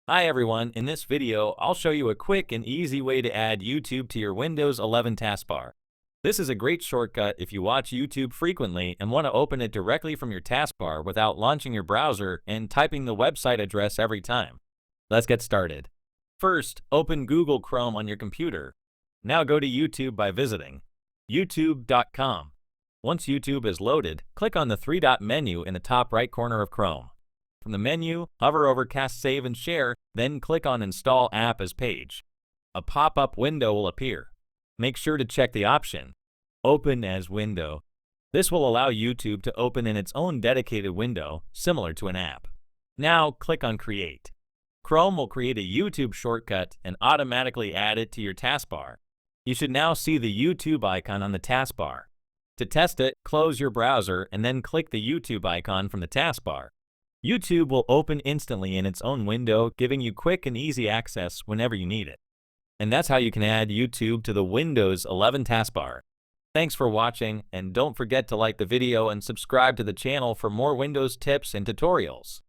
Hi everyone, in this video, I'll show you a quick and easy way to add YouTube to your Windows 11 taskbar. This is a great shortcut if you watch YouTube frequently and want to open it directly from your taskbar without launching your browser and typing the website address every time. Let's get started. First, open Google Chrome on your computer. Now go to YouTube by visiting youtube.com. Once YouTube is loaded, click on the three-dot menu in the top right corner of Chrome. From the menu, hover over Cast Save and Share, then click on Install App as Page. A pop-up window will appear. Make sure to check the option, Open as Window. This will allow YouTube to open in its own dedicated window, similar to an app. Now, click on Create. Chrome will create a YouTube shortcut and automatically add it to your taskbar. You should now see the YouTube icon on the taskbar. To test it, close your browser and then click the YouTube icon from the taskbar. YouTube will open instantly in its own window, giving you quick and easy access whenever you need it. And that's how you can add YouTube to the Windows 11 taskbar. Thanks for watching, and don't forget to like the video and subscribe to the channel for more Windows tips and tutorials.